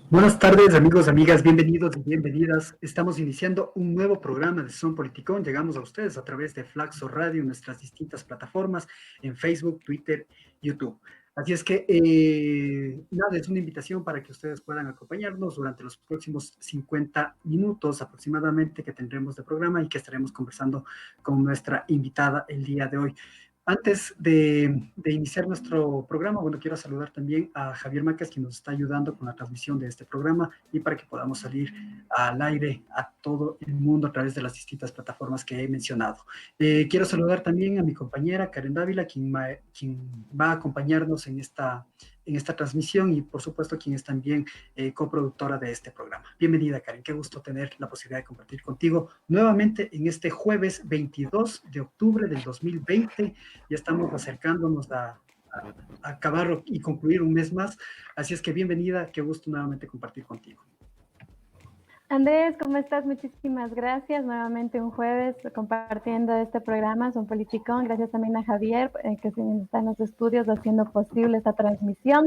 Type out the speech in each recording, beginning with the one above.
Buenas tardes, amigos, amigas, bienvenidos y bienvenidas. Estamos iniciando un nuevo programa de Son Politicón. Llegamos a ustedes a través de Flaxo Radio en nuestras distintas plataformas, en Facebook, Twitter, YouTube. Así es que, nada, es una invitación para que ustedes puedan acompañarnos durante los próximos 50 minutos aproximadamente que tendremos de programa y que estaremos conversando con nuestra invitada el día de hoy. Antes de iniciar nuestro programa, bueno, quiero saludar también a Javier Macas, quien nos está ayudando con la transmisión de este programa y para que podamos salir al aire a todo el mundo a través de las distintas plataformas que he mencionado. Quiero saludar también a mi compañera Karen Dávila, quien va a acompañarnos en esta transmisión y, por supuesto, quien es también coproductora de este programa. Bienvenida, Karen. Qué gusto tener la posibilidad de compartir contigo nuevamente en este jueves 22 de octubre del 2020. Ya estamos acercándonos a acabar y concluir un mes más. Así es que bienvenida, qué gusto nuevamente compartir contigo. Andrés, ¿cómo estás? Muchísimas gracias. Nuevamente un jueves compartiendo este programa, Son Politicón. Gracias también a Javier, que está en los estudios haciendo posible esta transmisión.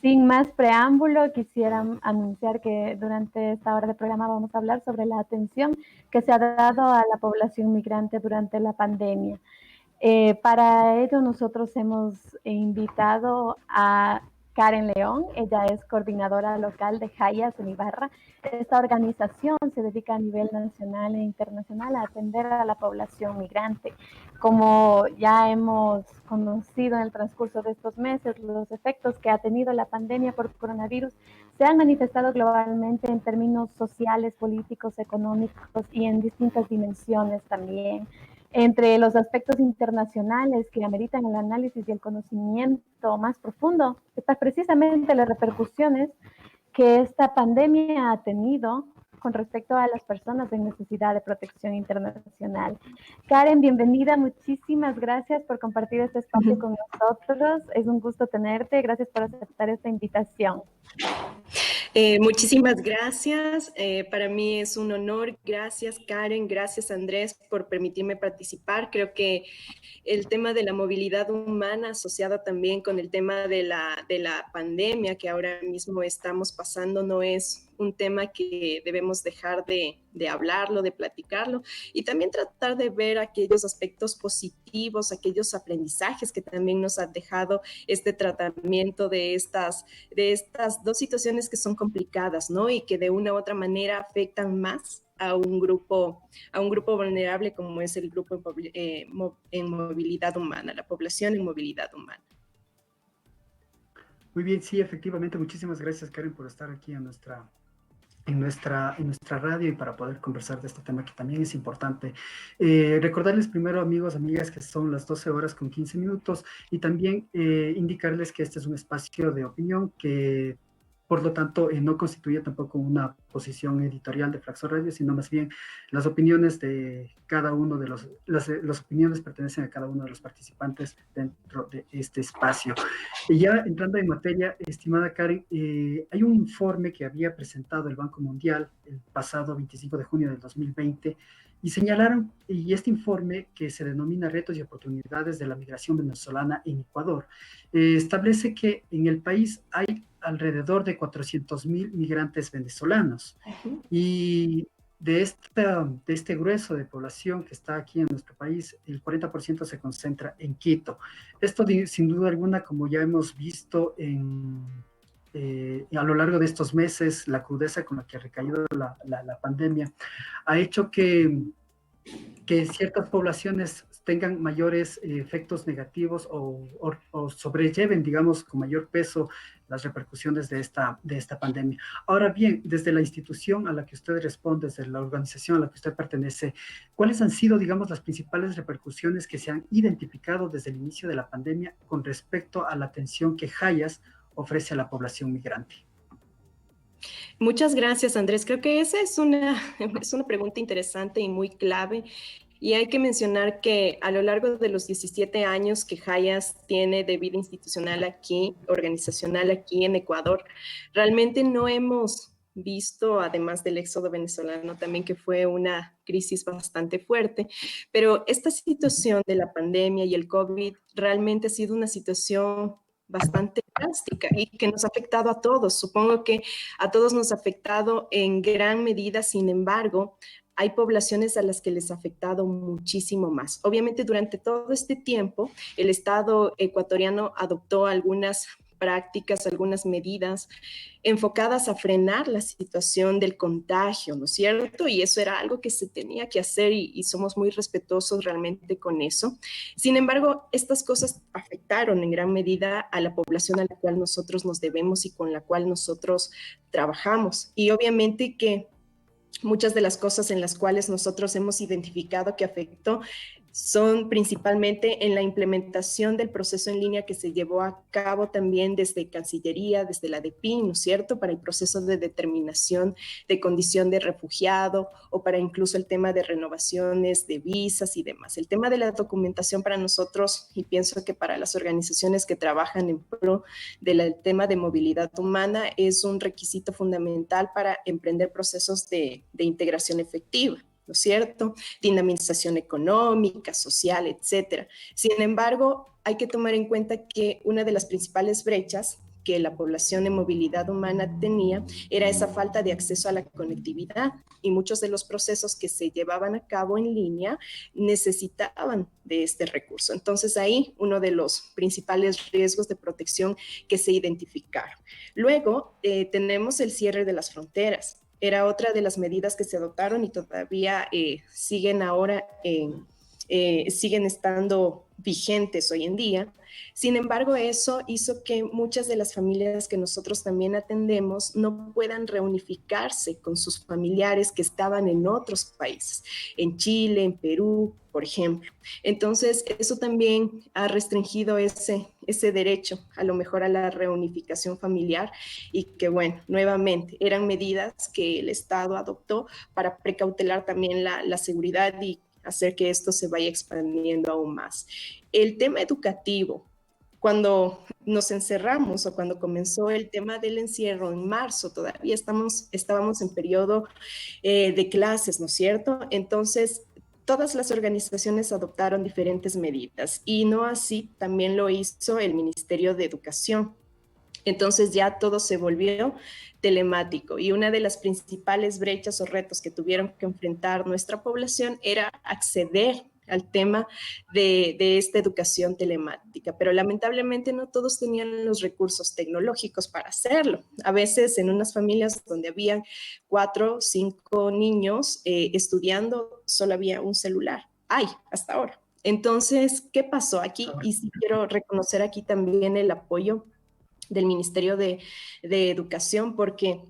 Sin más preámbulo, quisiera anunciar que durante esta hora de programa vamos a hablar sobre la atención que se ha dado a la población migrante durante la pandemia. Para ello nosotros hemos invitado a Karen León. Ella es coordinadora local de Hayas en Ibarra. Esta organización se dedica a nivel nacional e internacional a atender a la población migrante. Como ya hemos conocido en el transcurso de estos meses, los efectos que ha tenido la pandemia por coronavirus se han manifestado globalmente en términos sociales, políticos, económicos y en distintas dimensiones también. Entre los aspectos internacionales que ameritan el análisis y el conocimiento más profundo están precisamente las repercusiones que esta pandemia ha tenido con respecto a las personas en necesidad de protección internacional. Karen, bienvenida, muchísimas gracias por compartir este espacio con nosotros. Es un gusto tenerte, gracias por aceptar esta invitación. Muchísimas gracias. Para mí es un honor. Gracias, Karen. Gracias, Andrés, por permitirme participar. Creo que el tema de la movilidad humana asociada también con el tema de la pandemia que ahora mismo estamos pasando no es un tema que debemos dejar de hablarlo, de platicarlo y también tratar de ver aquellos aspectos positivos, aquellos aprendizajes que también nos ha dejado este tratamiento de estas dos situaciones que son complicadas, ¿no? Y que de una u otra manera afectan más a un grupo vulnerable como es el grupo en movilidad humana, la población en movilidad humana. Muy bien, sí, efectivamente, muchísimas gracias, Karen, por estar aquí en nuestra radio y para poder conversar de este tema que también es importante. Recordarles primero, amigos, amigas, que son las 12 horas con 15 minutos y también indicarles que este es un espacio de opinión que por lo tanto no constituye tampoco una posición editorial de Flaxo Radio, sino más bien las opiniones de cada uno de las opiniones pertenecen a cada uno de los participantes dentro de este espacio. Y ya entrando en materia, estimada Karen, hay un informe que había presentado el Banco Mundial el pasado 25 de junio del 2020 y señalaron, y este informe que se denomina Retos y Oportunidades de la Migración Venezolana en Ecuador, establece que en el país hay alrededor de 400.000 migrantes venezolanos y de este grueso de población que está aquí en nuestro país, el 40% se concentra en Quito. Esto, sin duda alguna, como ya hemos visto a lo largo de estos meses, la crudeza con la que ha recaído la pandemia, ha hecho que ciertas poblaciones tengan mayores efectos negativos o sobrelleven, digamos, con mayor peso las repercusiones de esta pandemia. Ahora bien, desde la institución a la que usted responde, desde la organización a la que usted pertenece, ¿cuáles han sido, digamos, las principales repercusiones que se han identificado desde el inicio de la pandemia con respecto a la atención que Hayas ofrece a la población migrante? Muchas gracias, Andrés. Creo que esa es una pregunta interesante y muy clave. Y hay que mencionar que a lo largo de los 17 años que Hayas tiene de vida institucional aquí, organizacional aquí en Ecuador, realmente no hemos visto, además del éxodo venezolano, también que fue una crisis bastante fuerte, pero esta situación de la pandemia y el COVID realmente ha sido una situación bastante drástica y que nos ha afectado a todos. Supongo que a todos nos ha afectado en gran medida, sin embargo, hay poblaciones a las que les ha afectado muchísimo más. Obviamente, durante todo este tiempo, el Estado ecuatoriano adoptó algunas prácticas, algunas medidas enfocadas a frenar la situación del contagio, ¿no es cierto? Y eso era algo que se tenía que hacer y somos muy respetuosos realmente con eso. Sin embargo, estas cosas afectaron en gran medida a la población a la cual nosotros nos debemos y con la cual nosotros trabajamos. Y obviamente que muchas de las cosas en las cuales nosotros hemos identificado que afectó son principalmente en la implementación del proceso en línea que se llevó a cabo también desde Cancillería, desde la DEPIN, ¿no es cierto?, para el proceso de determinación de condición de refugiado o para incluso el tema de renovaciones de visas y demás. El tema de la documentación para nosotros, y pienso que para las organizaciones que trabajan en pro del tema de movilidad humana, es un requisito fundamental para emprender procesos de integración efectiva, ¿no es cierto? Dinamización económica, social, etcétera. Sin embargo, hay que tomar en cuenta que una de las principales brechas que la población en movilidad humana tenía era esa falta de acceso a la conectividad y muchos de los procesos que se llevaban a cabo en línea necesitaban de este recurso. Entonces ahí uno de los principales riesgos de protección que se identificaron. Luego tenemos el cierre de las fronteras. Era otra de las medidas que se adoptaron y todavía siguen ahora, siguen estando vigentes hoy en día. Sin embargo, eso hizo que muchas de las familias que nosotros también atendemos no puedan reunificarse con sus familiares que estaban en otros países, en Chile, en Perú, por ejemplo. Entonces, eso también ha restringido ese derecho, a lo mejor a la reunificación familiar y que, bueno, nuevamente, eran medidas que el Estado adoptó para precautelar también la seguridad y hacer que esto se vaya expandiendo aún más. El tema educativo, cuando nos encerramos o cuando comenzó el tema del encierro en marzo, todavía estábamos en periodo de clases, ¿no es cierto? Entonces, todas las organizaciones adoptaron diferentes medidas y no así también lo hizo el Ministerio de Educación. Entonces ya todo se volvió telemático y una de las principales brechas o retos que tuvieron que enfrentar nuestra población era acceder al tema de esta educación telemática, pero lamentablemente no todos tenían los recursos tecnológicos para hacerlo. A veces en unas familias donde habían 4 o 5 niños estudiando, solo había un celular. Hay hasta ahora. Entonces, ¿qué pasó aquí? Y sí quiero reconocer aquí también el apoyo del Ministerio de Educación, porque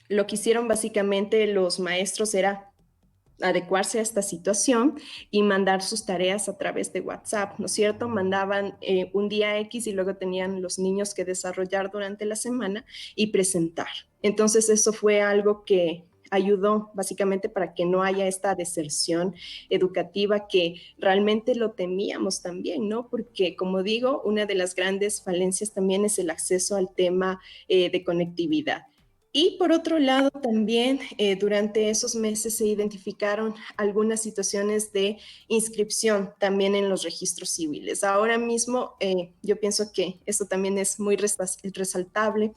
lo que hicieron básicamente los maestros era adecuarse a esta situación y mandar sus tareas a través de WhatsApp, ¿no es cierto? Mandaban un día X y luego tenían los niños que desarrollar durante la semana y presentar. Entonces eso fue algo que ayudó básicamente para que no haya esta deserción educativa que realmente lo temíamos también, ¿no? Porque, como digo, una de las grandes falencias también es el acceso al tema de conectividad. Y por otro lado, también durante esos meses se identificaron algunas situaciones de inscripción también en los registros civiles. Ahora mismo, yo pienso que esto también es muy resaltable.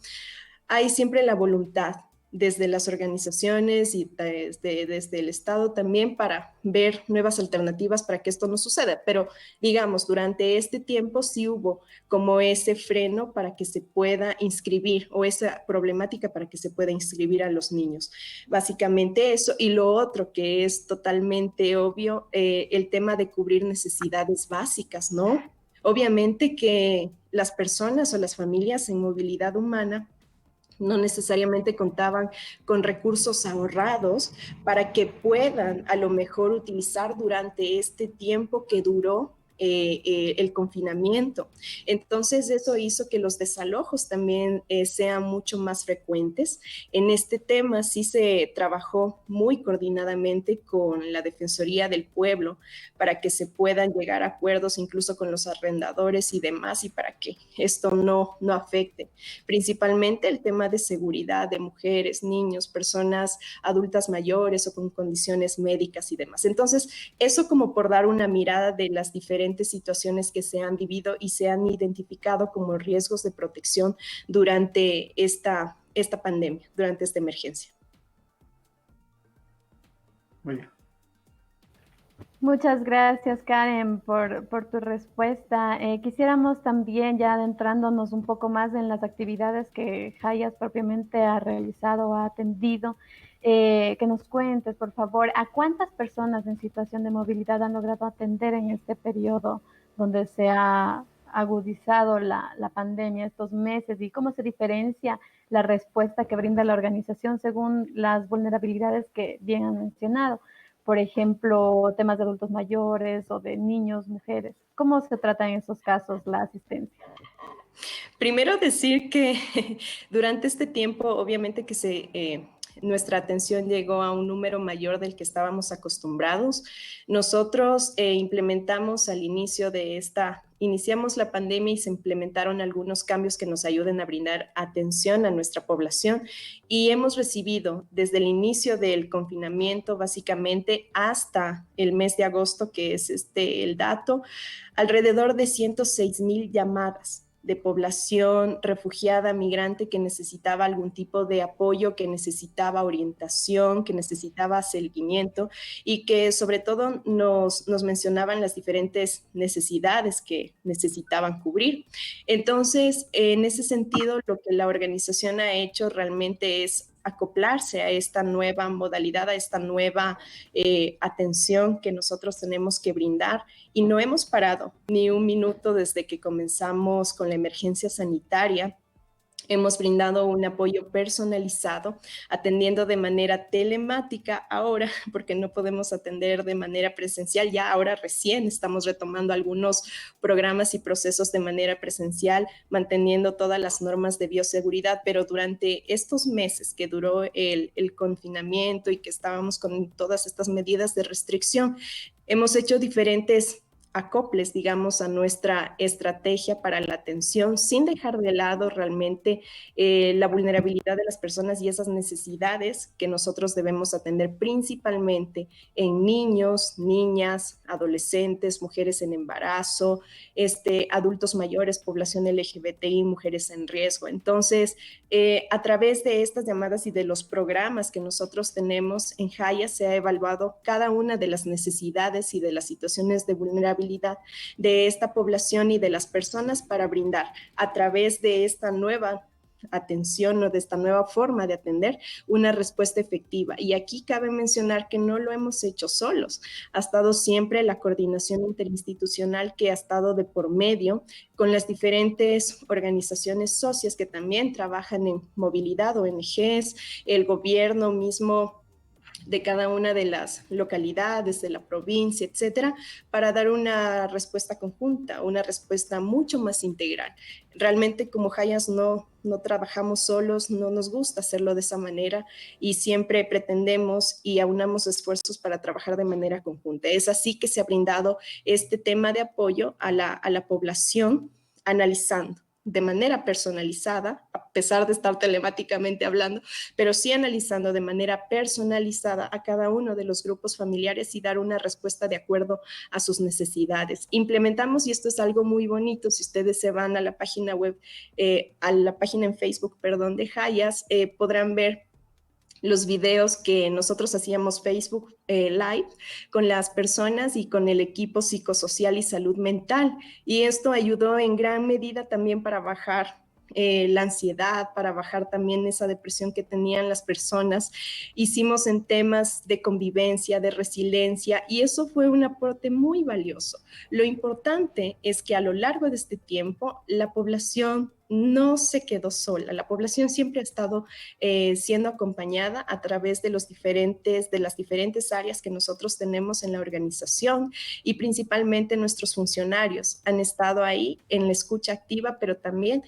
Hay siempre la voluntad desde las organizaciones y desde el Estado también para ver nuevas alternativas para que esto no suceda. Pero digamos, durante este tiempo sí hubo como ese freno para que se pueda inscribir o esa problemática para que se pueda inscribir a los niños. Básicamente eso. Y lo otro que es totalmente obvio, el tema de cubrir necesidades básicas, ¿no? Obviamente que las personas o las familias en movilidad humana no necesariamente contaban con recursos ahorrados para que puedan a lo mejor utilizar durante este tiempo que duró el confinamiento. Entonces eso hizo que los desalojos también sean mucho más frecuentes. En este tema sí se trabajó muy coordinadamente con la Defensoría del Pueblo para que se puedan llegar a acuerdos incluso con los arrendadores y demás y para que esto no afecte. Principalmente el tema de seguridad de mujeres, niños, personas adultas mayores o con condiciones médicas y demás. Entonces, eso como por dar una mirada de las diferentes diferentes situaciones que se han vivido y se han identificado como riesgos de protección durante esta pandemia, durante esta emergencia. Muy bien. Muchas gracias, Karen, por tu respuesta. Quisiéramos también, ya adentrándonos un poco más en las actividades que Hayas propiamente ha realizado o ha atendido, que nos cuentes, por favor, a cuántas personas en situación de movilidad han logrado atender en este periodo donde se ha agudizado la pandemia estos meses y cómo se diferencia la respuesta que brinda la organización según las vulnerabilidades que bien han mencionado. Por ejemplo, temas de adultos mayores o de niños, mujeres. ¿Cómo se trata en esos casos la asistencia? Primero decir que durante este tiempo, obviamente que nuestra atención llegó a un número mayor del que estábamos acostumbrados. Nosotros implementamos al inicio de iniciamos la pandemia y se implementaron algunos cambios que nos ayuden a brindar atención a nuestra población y hemos recibido desde el inicio del confinamiento básicamente hasta el mes de agosto, que es el dato, alrededor de 106,000 llamadas de población refugiada, migrante, que necesitaba algún tipo de apoyo, que necesitaba orientación, que necesitaba seguimiento y que sobre todo nos mencionaban las diferentes necesidades que necesitaban cubrir. Entonces, en ese sentido, lo que la organización ha hecho realmente es acoplarse a esta nueva modalidad, a esta nueva atención que nosotros tenemos que brindar y no hemos parado ni un minuto desde que comenzamos con la emergencia sanitaria. Hemos brindado un apoyo personalizado, atendiendo de manera telemática ahora, porque no podemos atender de manera presencial. Ya ahora recién estamos retomando algunos programas y procesos de manera presencial, manteniendo todas las normas de bioseguridad, pero durante estos meses que duró el confinamiento y que estábamos con todas estas medidas de restricción, hemos hecho diferentes acoples, digamos, a nuestra estrategia para la atención, sin dejar de lado realmente la vulnerabilidad de las personas y esas necesidades que nosotros debemos atender principalmente en niños, niñas, adolescentes, mujeres en embarazo, adultos mayores, población LGBTI, mujeres en riesgo. Entonces, a través de estas llamadas y de los programas que nosotros tenemos en Hayas, se ha evaluado cada una de las necesidades y de las situaciones de vulnerabilidad de esta población y de las personas para brindar a través de esta nueva atención o de esta nueva forma de atender una respuesta efectiva. Y aquí cabe mencionar que no lo hemos hecho solos. Ha estado siempre la coordinación interinstitucional que ha estado de por medio con las diferentes organizaciones socias que también trabajan en movilidad, ONGs, el gobierno mismo de cada una de las localidades, de la provincia, etcétera, para dar una respuesta conjunta, una respuesta mucho más integral. Realmente como Hayas no trabajamos solos, no nos gusta hacerlo de esa manera y siempre pretendemos y aunamos esfuerzos para trabajar de manera conjunta. Es así que se ha brindado este tema de apoyo a la población, analizando de manera personalizada, a pesar de estar telemáticamente hablando, pero sí analizando de manera personalizada a cada uno de los grupos familiares y dar una respuesta de acuerdo a sus necesidades. Implementamos, y esto es algo muy bonito, si ustedes se van a la página web, a la página en Facebook, perdón, de Hayas, podrán ver los videos que nosotros hacíamos Facebook Live con las personas y con el equipo psicosocial y salud mental. Y esto ayudó en gran medida también para bajar la ansiedad, para bajar también esa depresión que tenían las personas. Hicimos en temas de convivencia, de resiliencia, y eso fue un aporte muy valioso. Lo importante es que a lo largo de este tiempo la población no se quedó sola. La población siempre ha estado siendo acompañada a través de las diferentes áreas que nosotros tenemos en la organización y principalmente nuestros funcionarios han estado ahí en la escucha activa, pero también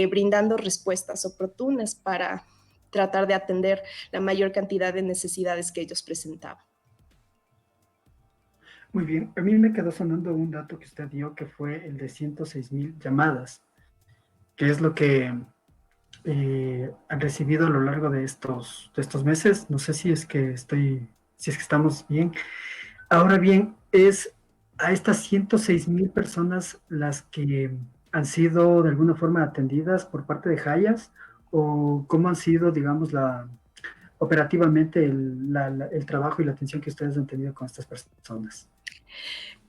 brindando respuestas oportunas para tratar de atender la mayor cantidad de necesidades que ellos presentaban. Muy bien, a mí me quedó sonando un dato que usted dio, que fue el de 106,000 llamadas, que es lo que han recibido a lo largo de estos meses. No sé si es que estamos bien. Ahora bien, es a estas 106.000 personas las que han sido de alguna forma atendidas por parte de Hayas, o cómo han sido, digamos, operativamente el trabajo y la atención que ustedes han tenido con estas personas.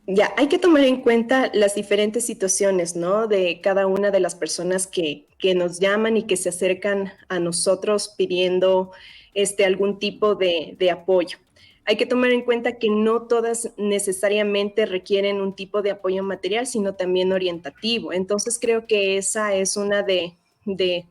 Ya, hay que tomar en cuenta las diferentes situaciones, ¿no? De cada una de las personas que nos llaman y que se acercan a nosotros pidiendo algún tipo de apoyo. Hay que tomar en cuenta que no todas necesariamente requieren un tipo de apoyo material, sino también orientativo. Entonces creo que esa es una de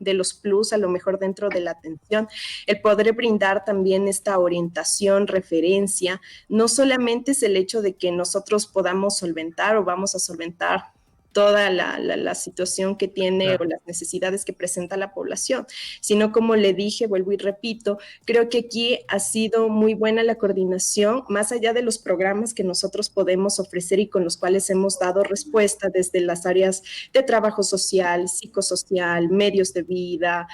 los plus a lo mejor dentro de la atención, el poder brindar también esta orientación, referencia. No solamente es el hecho de que nosotros podamos solventar o vamos a solventar toda la situación que tiene o las necesidades que presenta la población, sino como le dije, vuelvo y repito, creo que aquí ha sido muy buena la coordinación, más allá de los programas que nosotros podemos ofrecer y con los cuales hemos dado respuesta desde las áreas de trabajo social, psicosocial, medios de vida,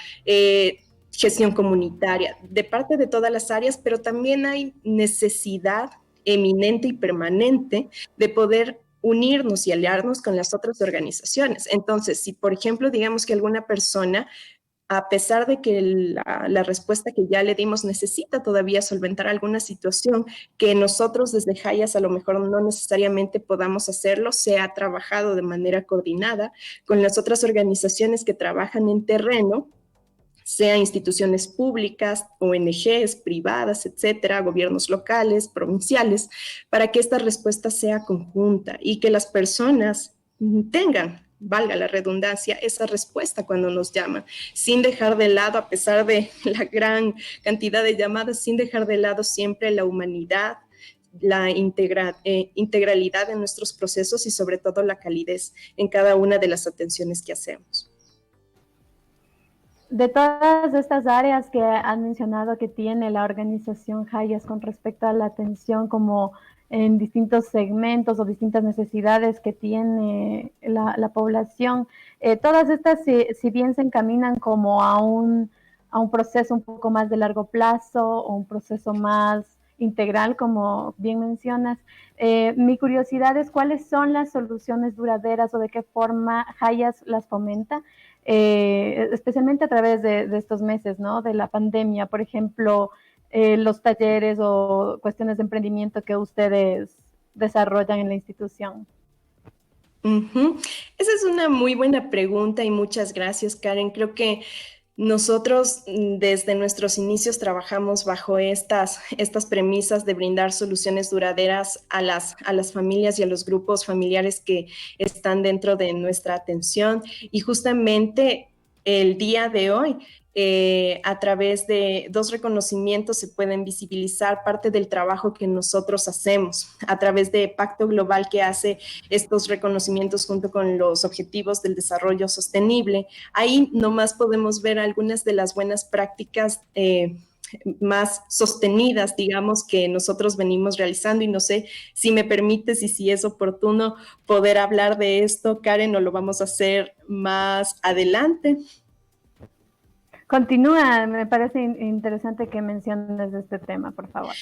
gestión comunitaria, de parte de todas las áreas, pero también hay necesidad eminente y permanente de poder unirnos y aliarnos con las otras organizaciones. Entonces, si por ejemplo, digamos que alguna persona, a pesar de que la respuesta que ya le dimos necesita todavía solventar alguna situación que nosotros desde Hayas a lo mejor no necesariamente podamos hacerlo, se ha trabajado de manera coordinada con las otras organizaciones que trabajan en terreno, sea instituciones públicas, ONGs, privadas, etcétera, gobiernos locales, provinciales, para que esta respuesta sea conjunta y que las personas tengan, valga la redundancia, esa respuesta cuando nos llaman, sin dejar de lado, a pesar de la gran cantidad de llamadas, sin dejar de lado siempre la humanidad, la integralidad de nuestros procesos y sobre todo la calidez en cada una de las atenciones que hacemos. De todas estas áreas que han mencionado que tiene la organización Hayas con respecto a la atención como en distintos segmentos o distintas necesidades que tiene la población, todas estas, si bien se encaminan como a un proceso un poco más de largo plazo o un proceso más integral, como bien mencionas, mi curiosidad es cuáles son las soluciones duraderas o de qué forma Hayas las fomenta. Especialmente a través de estos meses, ¿no? De la pandemia, por ejemplo, los talleres o cuestiones de emprendimiento que ustedes desarrollan en la institución. Esa es una muy buena pregunta y muchas gracias, Karen. Creo que nosotros desde nuestros inicios trabajamos bajo estas premisas de brindar soluciones duraderas a las familias y a los grupos familiares que están dentro de nuestra atención. Y justamente el día de hoy, a través de 2 reconocimientos se pueden visibilizar parte del trabajo que nosotros hacemos a través de Pacto Global, que hace estos reconocimientos junto con los Objetivos del Desarrollo Sostenible. Ahí nomás podemos ver algunas de las buenas prácticas más sostenidas, digamos, que nosotros venimos realizando, y no sé si me permites y si es oportuno poder hablar de esto, Karen, o lo vamos a hacer más adelante. Continúa, me parece interesante que menciones este tema, por favor.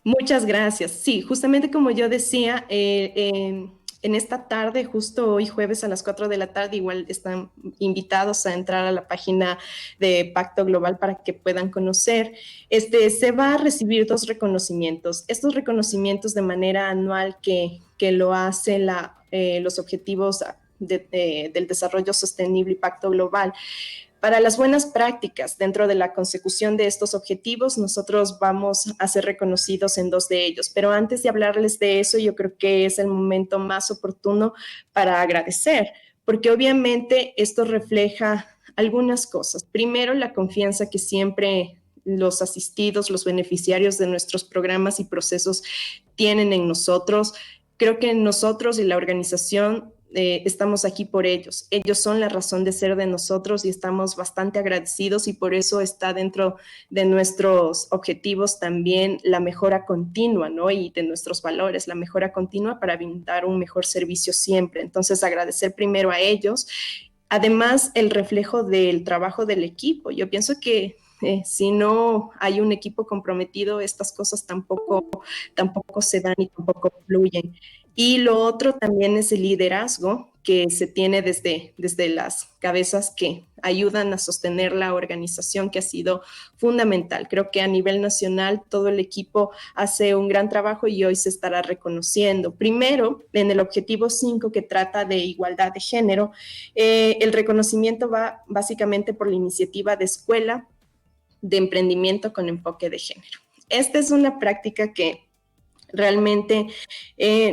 Muchas gracias. Sí, justamente como yo decía, en esta tarde, justo hoy jueves a las 4 de la tarde, igual están invitados a entrar a la página de Pacto Global para que puedan conocer. Se va a recibir 2 reconocimientos. Estos reconocimientos de manera anual que lo hace los Objetivos del Desarrollo Sostenible y Pacto Global. Para las buenas prácticas dentro de la consecución de estos objetivos, nosotros vamos a ser reconocidos en 2 de ellos. Pero antes de hablarles de eso, yo creo que es el momento más oportuno para agradecer, porque obviamente esto refleja algunas cosas. Primero, la confianza que siempre los asistidos, los beneficiarios de nuestros programas y procesos tienen en nosotros. Creo que nosotros y la organización estamos aquí por ellos. Ellos son la razón de ser de nosotros y estamos bastante agradecidos, y por eso está dentro de nuestros objetivos también la mejora continua, ¿no? Y de nuestros valores, la mejora continua para brindar un mejor servicio siempre. Entonces, agradecer primero a ellos. Además, el reflejo del trabajo del equipo. Yo pienso que si no hay un equipo comprometido, estas cosas tampoco se dan y tampoco fluyen. Y lo otro también es el liderazgo que se tiene desde las cabezas que ayudan a sostener la organización, que ha sido fundamental. Creo que a nivel nacional todo el equipo hace un gran trabajo y hoy se estará reconociendo. Primero, en el objetivo 5, que trata de igualdad de género, el reconocimiento va básicamente por la iniciativa de escuela de emprendimiento con enfoque de género. Esta es una práctica que realmente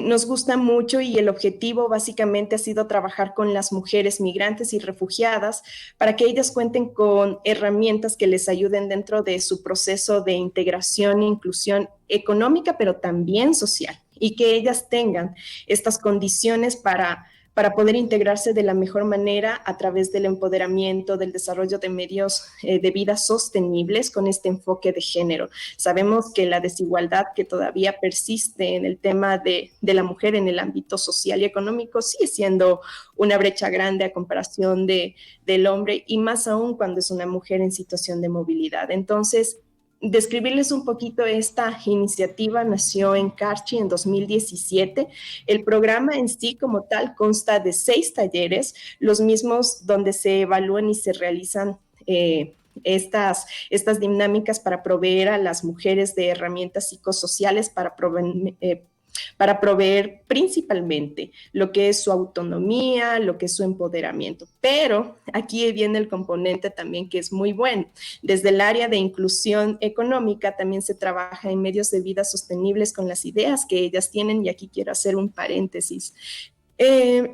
nos gusta mucho y el objetivo básicamente ha sido trabajar con las mujeres migrantes y refugiadas para que ellas cuenten con herramientas que les ayuden dentro de su proceso de integración e inclusión económica, pero también social, y que ellas tengan estas condiciones para poder integrarse de la mejor manera a través del empoderamiento, del desarrollo de medios de vida sostenibles con este enfoque de género. Sabemos que la desigualdad que todavía persiste en el tema de la mujer en el ámbito social y económico sigue siendo una brecha grande a comparación del hombre, y más aún cuando es una mujer en situación de movilidad. Entonces, describirles un poquito, esta iniciativa nació en Carchi en 2017. El programa en sí como tal consta de 6 talleres, los mismos donde se evalúan y se realizan estas dinámicas para proveer a las mujeres de herramientas psicosociales para proveer principalmente lo que es su autonomía, lo que es su empoderamiento. Pero aquí viene el componente también que es muy bueno. Desde el área de inclusión económica también se trabaja en medios de vida sostenibles con las ideas que ellas tienen, y aquí quiero hacer un paréntesis.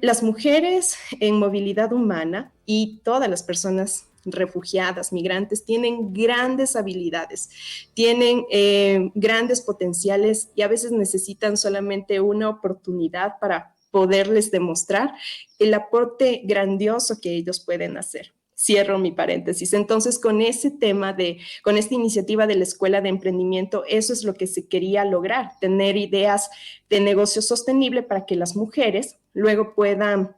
Las mujeres en movilidad humana y todas las personas refugiadas, migrantes, tienen grandes habilidades, tienen grandes potenciales, y a veces necesitan solamente una oportunidad para poderles demostrar el aporte grandioso que ellos pueden hacer. Cierro mi paréntesis. Entonces, con ese tema con esta iniciativa de la Escuela de Emprendimiento, eso es lo que se quería lograr, tener ideas de negocio sostenible para que las mujeres luego puedan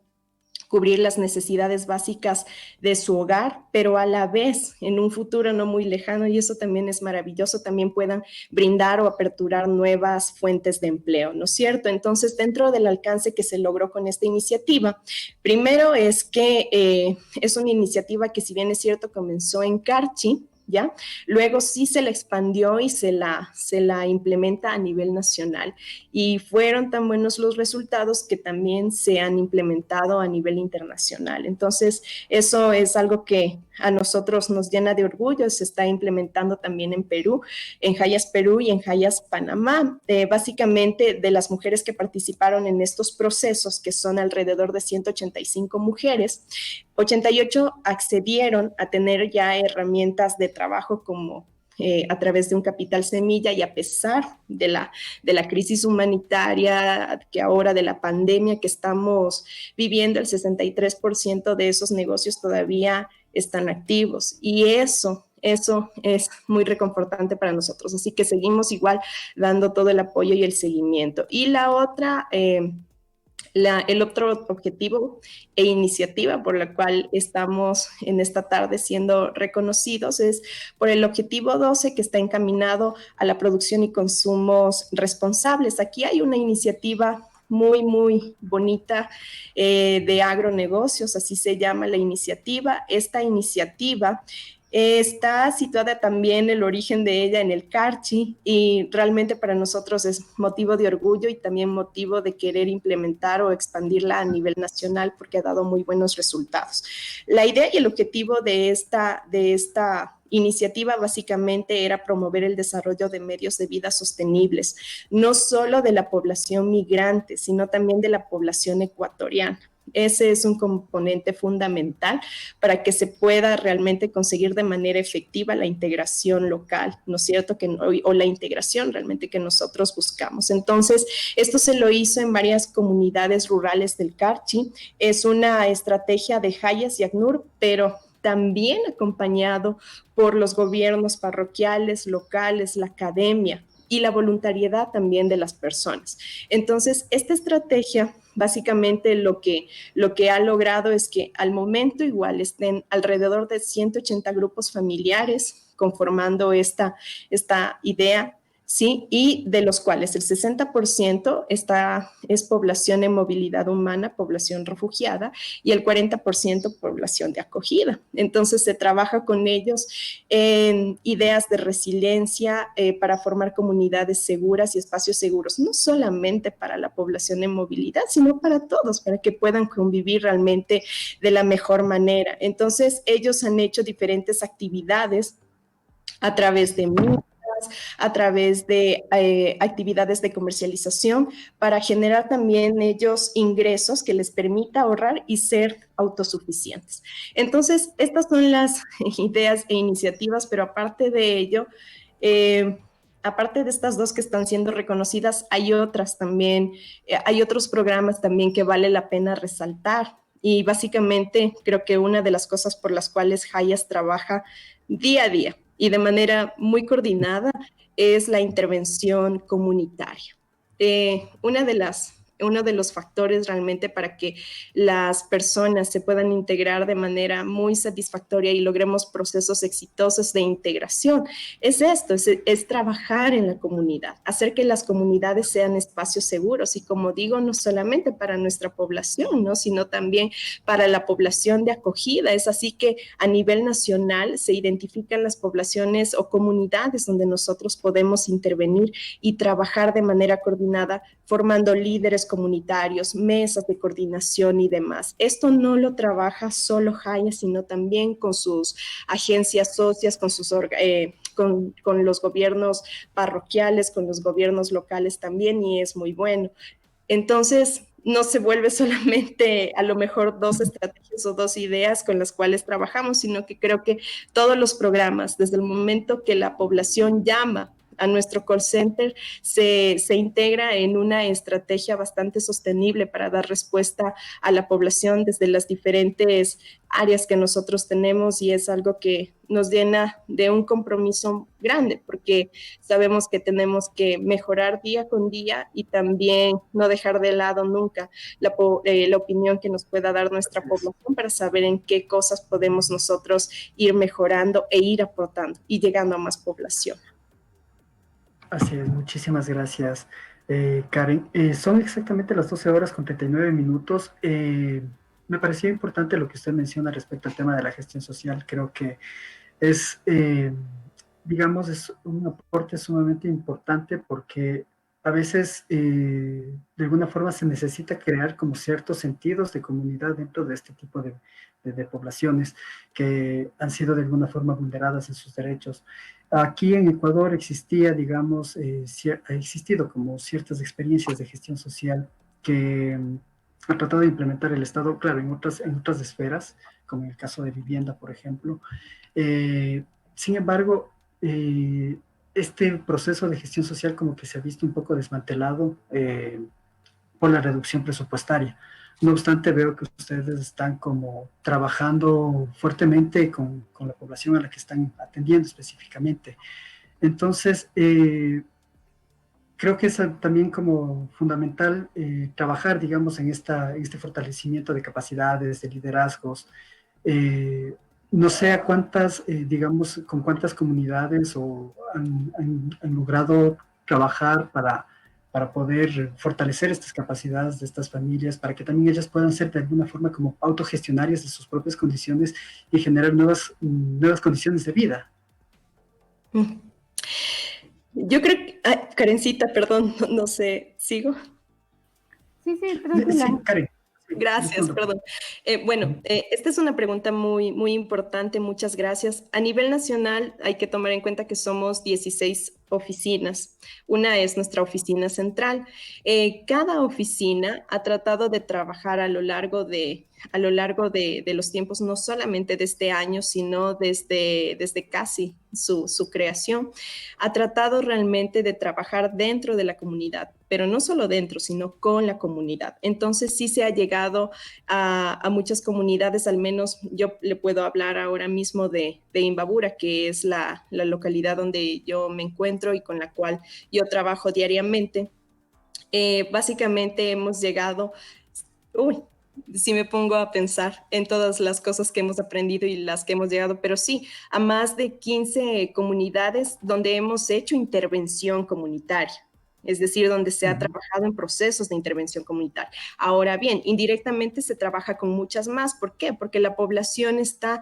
cubrir las necesidades básicas de su hogar, pero a la vez, en un futuro no muy lejano, y eso también es maravilloso, también puedan brindar o aperturar nuevas fuentes de empleo, ¿no es cierto? Entonces, dentro del alcance que se logró con esta iniciativa, primero es que es una iniciativa que, si bien es cierto, comenzó en Carchi, ¿ya? Luego sí se la expandió y se la implementa a nivel nacional, y fueron tan buenos los resultados que también se han implementado a nivel internacional. Entonces, eso es algo que a nosotros nos llena de orgullo. Se está implementando también en Perú, en Hayas Perú y en Hayas Panamá. Básicamente, de las mujeres que participaron en estos procesos, que son alrededor de 185 mujeres, 88 accedieron a tener ya herramientas de trabajo como a través de un capital semilla, y a pesar de la crisis humanitaria, que ahora de la pandemia que estamos viviendo, el 63% de esos negocios todavía están activos, y eso es muy reconfortante para nosotros. Así que seguimos igual dando todo el apoyo y el seguimiento. Y la otra... el otro objetivo e iniciativa por la cual estamos en esta tarde siendo reconocidos es por el objetivo 12, que está encaminado a la producción y consumos responsables. Aquí hay una iniciativa muy, muy bonita de agronegocios, así se llama la iniciativa. Esta iniciativa está situada también, el origen de ella, en el Carchi, y realmente para nosotros es motivo de orgullo y también motivo de querer implementar o expandirla a nivel nacional, porque ha dado muy buenos resultados. La idea y el objetivo de esta iniciativa básicamente era promover el desarrollo de medios de vida sostenibles, no solo de la población migrante, sino también de la población ecuatoriana. Ese es un componente fundamental para que se pueda realmente conseguir de manera efectiva la integración local, ¿no es cierto? O la integración realmente que nosotros buscamos. Entonces, esto se lo hizo en varias comunidades rurales del Carchi. Es una estrategia de Hayas y ACNUR, pero también acompañado por los gobiernos parroquiales, locales, la academia y la voluntariedad también de las personas. Entonces, esta estrategia básicamente lo que ha logrado es que al momento igual estén alrededor de 180 grupos familiares conformando esta idea. ¿sí? Y de los cuales el 60% es población en movilidad humana, población refugiada, y el 40% población de acogida. Entonces se trabaja con ellos en ideas de resiliencia para formar comunidades seguras y espacios seguros, no solamente para la población en movilidad, sino para todos, para que puedan convivir realmente de la mejor manera. Entonces ellos han hecho diferentes actividades a través de a través de actividades de comercialización para generar también ellos ingresos que les permita ahorrar y ser autosuficientes. Entonces, estas son las ideas e iniciativas, pero aparte de ello, aparte de estas dos que están siendo reconocidas, hay otras también, hay otros programas también que vale la pena resaltar. Y básicamente creo que una de las cosas por las cuales Hayas trabaja día a día y de manera muy coordinada es la intervención comunitaria. Uno de los factores realmente para que las personas se puedan integrar de manera muy satisfactoria y logremos procesos exitosos de integración es esto, es trabajar en la comunidad, hacer que las comunidades sean espacios seguros y como digo, no solamente para nuestra población, ¿no? Sino también para la población de acogida. Es así que a nivel nacional se identifican las poblaciones o comunidades donde nosotros podemos intervenir y trabajar de manera coordinada, formando líderes comunitarios, mesas de coordinación y demás. Esto no lo trabaja solo Hayas, sino también con sus agencias socias, con los gobiernos parroquiales, con los gobiernos locales también, y es muy bueno. Entonces, no se vuelve solamente a lo mejor dos estrategias o dos ideas con las cuales trabajamos, sino que creo que todos los programas, desde el momento que la población llama a nuestro call center, se integra en una estrategia bastante sostenible para dar respuesta a la población desde las diferentes áreas que nosotros tenemos, y es algo que nos llena de un compromiso grande porque sabemos que tenemos que mejorar día con día y también no dejar de lado nunca la opinión que nos pueda dar nuestra población para saber en qué cosas podemos nosotros ir mejorando e ir aportando y llegando a más población. Así es, muchísimas gracias, Karen. Son exactamente las 12 horas con 39 minutos. Me parecía importante lo que usted menciona respecto al tema de la gestión social. Creo que es, digamos, es un aporte sumamente importante porque a veces, de alguna forma, se necesita crear como ciertos sentidos de comunidad dentro de este tipo de poblaciones que han sido de alguna forma vulneradas en sus derechos. Aquí en Ecuador existía, digamos, ha existido como ciertas experiencias de gestión social que ha tratado de implementar el Estado, claro, en otras esferas, como en el caso de vivienda, por ejemplo. Sin embargo, este proceso de gestión social como que se ha visto un poco desmantelado por la reducción presupuestaria. No obstante, veo que ustedes están como trabajando fuertemente con la población a la que están atendiendo específicamente. Entonces, creo que es también como fundamental trabajar, digamos, en este fortalecimiento de capacidades, de liderazgos. No sé a cuántas, digamos, con cuántas comunidades han logrado trabajar para poder fortalecer estas capacidades de estas familias, para que también ellas puedan ser de alguna forma como autogestionarias de sus propias condiciones y generar nuevas condiciones de vida. Yo creo que, Karencita, perdón, no sé, ¿sigo? Sí, tranquila. Sí, Karen. Gracias, perdón. Esta es una pregunta muy, muy importante, muchas gracias. A nivel nacional hay que tomar en cuenta que somos 16 oficinas. Una es nuestra oficina central. Cada oficina ha tratado de trabajar a lo largo de los tiempos, no solamente de este año, sino desde casi su creación. Ha tratado realmente de trabajar dentro de la comunidad, pero no solo dentro, sino con la comunidad. Entonces sí se ha llegado a muchas comunidades, al menos yo le puedo hablar ahora mismo de Imbabura, que es la localidad donde yo me encuentro y con la cual yo trabajo diariamente. Básicamente hemos llegado... sí me pongo a pensar en todas las cosas que hemos aprendido y las que hemos llegado, pero sí, a más de 15 comunidades donde hemos hecho intervención comunitaria. Es decir, donde se ha trabajado en procesos de intervención comunitaria. Ahora bien, indirectamente se trabaja con muchas más. ¿Por qué? Porque la población está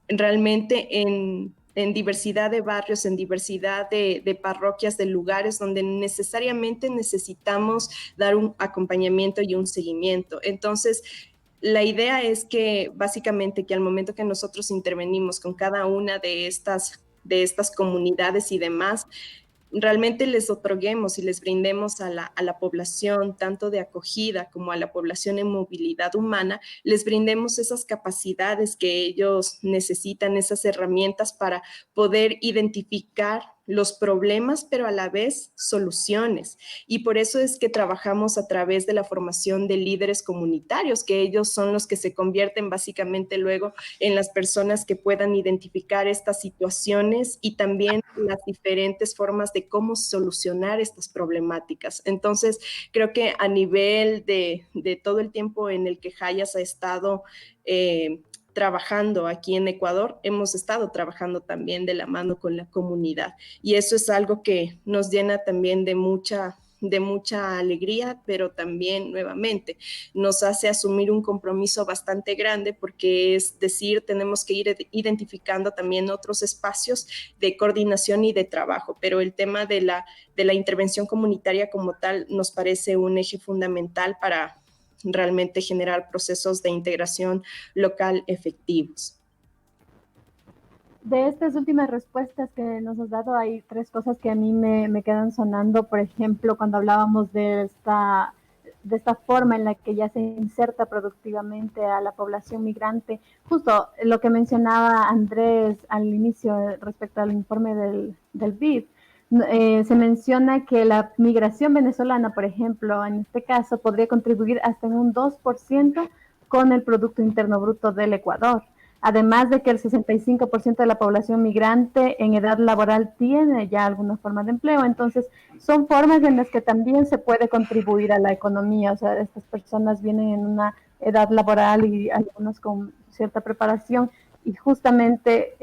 realmente en diversidad de barrios, en diversidad de parroquias, de lugares donde necesariamente necesitamos dar un acompañamiento y un seguimiento. Entonces, la idea es que básicamente que al momento que nosotros intervenimos con cada una de estas comunidades y demás, realmente les otorguemos y les brindemos a la población, tanto de acogida como a la población en movilidad humana, les brindemos esas capacidades que ellos necesitan, esas herramientas para poder identificar los problemas, pero a la vez soluciones. Y por eso es que trabajamos a través de la formación de líderes comunitarios, que ellos son los que se convierten básicamente luego en las personas que puedan identificar estas situaciones y también las diferentes formas de cómo solucionar estas problemáticas. Entonces, creo que a nivel de todo el tiempo en el que Hayas ha estado trabajando aquí en Ecuador, hemos estado trabajando también de la mano con la comunidad. Y eso es algo que nos llena también de mucha alegría, pero también nuevamente nos hace asumir un compromiso bastante grande, porque es decir, tenemos que ir identificando también otros espacios de coordinación y de trabajo, pero el tema de la intervención comunitaria como tal nos parece un eje fundamental para realmente generar procesos de integración local efectivos. De estas últimas respuestas que nos has dado, hay tres cosas que a mí me quedan sonando. Por ejemplo, cuando hablábamos de esta forma en la que ya se inserta productivamente a la población migrante, justo lo que mencionaba Andrés al inicio respecto al informe del BID, se menciona que la migración venezolana, por ejemplo, en este caso, podría contribuir hasta en un 2% con el Producto Interno Bruto del Ecuador. Además de que el 65% de la población migrante en edad laboral tiene ya alguna forma de empleo. Entonces, son formas en las que también se puede contribuir a la economía. O sea, estas personas vienen en una edad laboral y algunos con cierta preparación. Y justamente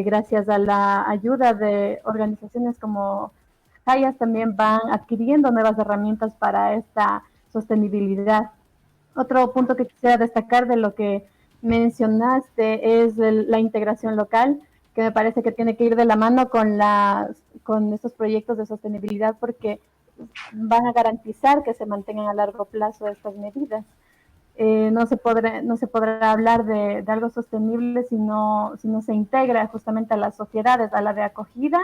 gracias a la ayuda de organizaciones como Hayas también van adquiriendo nuevas herramientas para esta sostenibilidad. Otro punto que quisiera destacar de lo que mencionaste es la integración local, que me parece que tiene que ir de la mano con estos proyectos de sostenibilidad, porque van a garantizar que se mantengan a largo plazo estas medidas. No se podrá hablar de algo sostenible si no se integra justamente a las sociedades, a la de acogida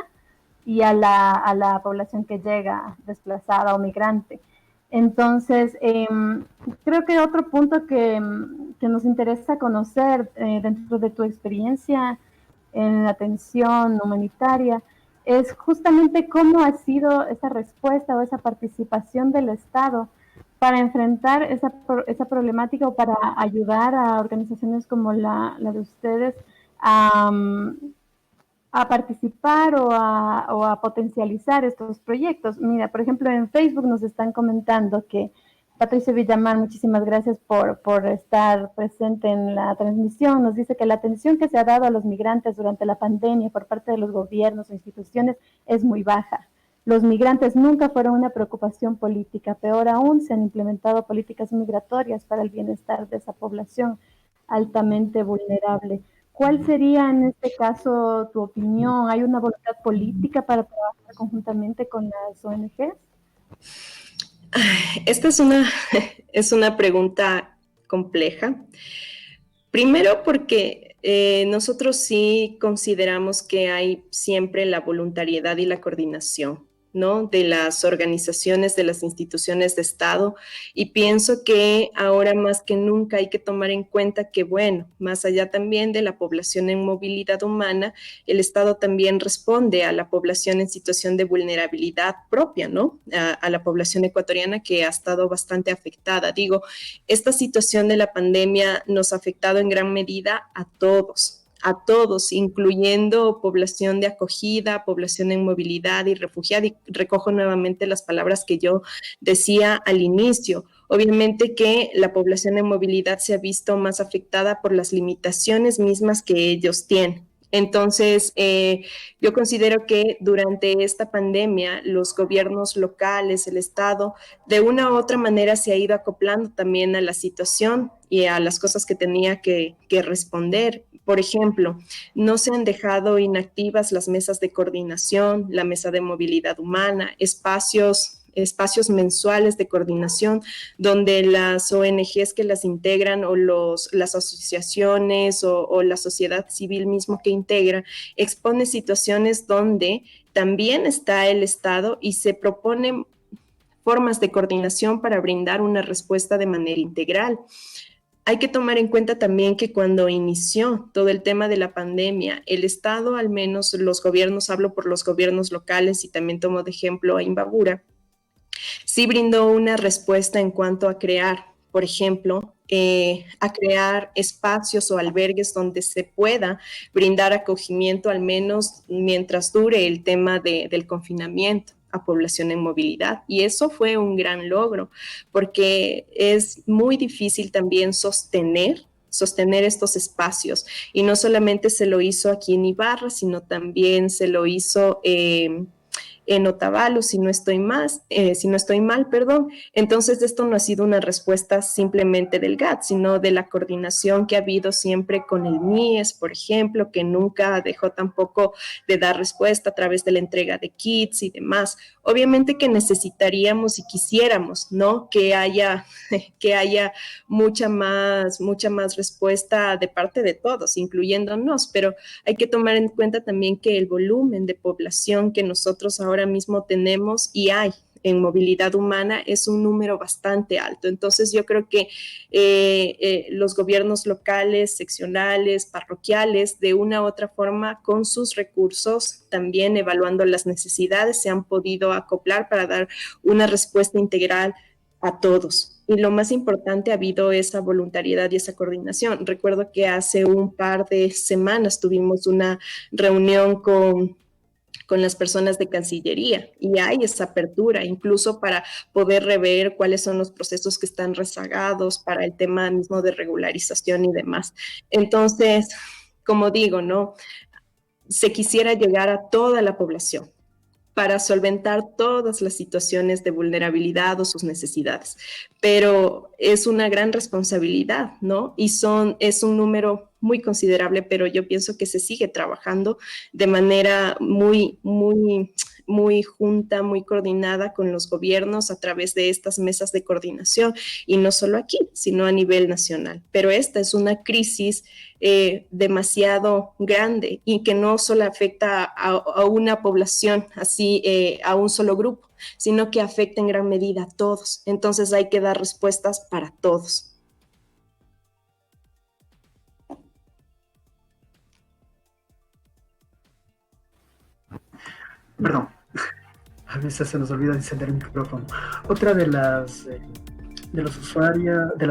y a la población que llega desplazada o migrante. Entonces, creo que otro punto que nos interesa conocer dentro de tu experiencia en la atención humanitaria es justamente cómo ha sido esa respuesta o esa participación del Estado para enfrentar esa problemática o para ayudar a organizaciones como la de ustedes a participar o a potencializar estos proyectos. Mira, por ejemplo, en Facebook nos están comentando que Patricio Villamar, muchísimas gracias por estar presente en la transmisión. Nos dice que la atención que se ha dado a los migrantes durante la pandemia por parte de los gobiernos o instituciones es muy baja. Los migrantes nunca fueron una preocupación política. Peor aún, se han implementado políticas migratorias para el bienestar de esa población altamente vulnerable. ¿Cuál sería en este caso tu opinión? ¿Hay una voluntad política para trabajar conjuntamente con las ONGs? Esta es una pregunta compleja. Primero porque nosotros sí consideramos que hay siempre la voluntariedad y la coordinación, ¿no? De las organizaciones, de las instituciones de Estado, y pienso que ahora más que nunca hay que tomar en cuenta que, bueno, más allá también de la población en movilidad humana, el Estado también responde a la población en situación de vulnerabilidad propia, ¿no? A la población ecuatoriana que ha estado bastante afectada. Digo, esta situación de la pandemia nos ha afectado en gran medida a todos, incluyendo población de acogida, población en movilidad y refugiada. Y recojo nuevamente las palabras que yo decía al inicio. Obviamente que la población en movilidad se ha visto más afectada por las limitaciones mismas que ellos tienen. Entonces, yo considero que durante esta pandemia los gobiernos locales, el Estado, de una u otra manera se ha ido acoplando también a la situación y a las cosas que tenía que responder. Por ejemplo, no se han dejado inactivas las mesas de coordinación, la mesa de movilidad humana, espacios mensuales de coordinación donde las ONGs que las integran o las asociaciones o la sociedad civil mismo que integra expone situaciones donde también está el Estado y se proponen formas de coordinación para brindar una respuesta de manera integral. Hay que tomar en cuenta también que cuando inició todo el tema de la pandemia, el Estado, al menos los gobiernos, hablo por los gobiernos locales y también tomo de ejemplo a Imbabura, sí brindó una respuesta en cuanto a crear, por ejemplo, a crear espacios o albergues donde se pueda brindar acogimiento, al menos mientras dure el tema del confinamiento a población en movilidad. Y eso fue un gran logro, porque es muy difícil también sostener estos espacios. Y no solamente se lo hizo aquí en Ibarra, sino también se lo hizo en Otavalo, si no estoy mal, perdón. Entonces, esto no ha sido una respuesta simplemente del GAT, sino de la coordinación que ha habido siempre con el MIES, por ejemplo, que nunca dejó tampoco de dar respuesta a través de la entrega de kits y demás. Obviamente que necesitaríamos y quisiéramos, ¿no? Que haya mucha más respuesta de parte de todos, incluyéndonos, pero hay que tomar en cuenta también que el volumen de población que nosotros ahora mismo tenemos y hay en movilidad humana es un número bastante alto. Entonces yo creo que los gobiernos locales, seccionales, parroquiales, de una u otra forma, con sus recursos, también evaluando las necesidades, se han podido acoplar para dar una respuesta integral a todos. Y lo más importante, ha habido esa voluntariedad y esa coordinación. Recuerdo que hace un par de semanas tuvimos una reunión con las personas de Cancillería y hay esa apertura incluso para poder rever cuáles son los procesos que están rezagados para el tema mismo de regularización y demás. Entonces, como digo, ¿no? Se quisiera llegar a toda la población para solventar todas las situaciones de vulnerabilidad o sus necesidades. Pero es una gran responsabilidad, ¿no? Y es un número muy considerable, pero yo pienso que se sigue trabajando de manera muy junta, muy coordinada con los gobiernos a través de estas mesas de coordinación, y no solo aquí, sino a nivel nacional. Pero esta es una crisis demasiado grande y que no solo afecta a una población, así a un solo grupo, sino que afecta en gran medida a todos. Entonces hay que dar respuestas para todos. Perdón, a veces se nos olvida encender el micrófono. Otra de las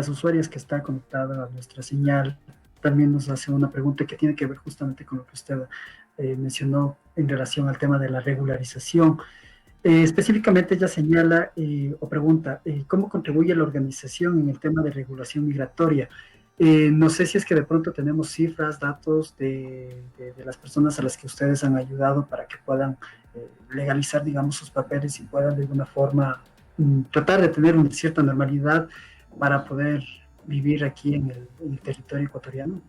usuarias que está conectada a nuestra señal también nos hace una pregunta que tiene que ver justamente con lo que usted mencionó en relación al tema de la regularización. Específicamente ella señala o pregunta, ¿cómo contribuye la organización en el tema de regulación migratoria? No sé si es que de pronto tenemos cifras, datos de las personas a las que ustedes han ayudado para que puedan legalizar, digamos, sus papeles y puedan de alguna forma tratar de tener una cierta normalidad para poder vivir aquí en el territorio ecuatoriano.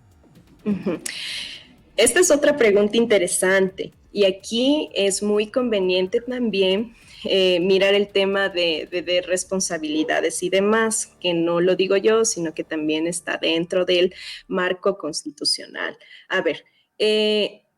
Uh-huh. Esta es otra pregunta interesante y aquí es muy conveniente también mirar el tema de responsabilidades y demás, que no lo digo yo, sino que también está dentro del marco constitucional. A ver,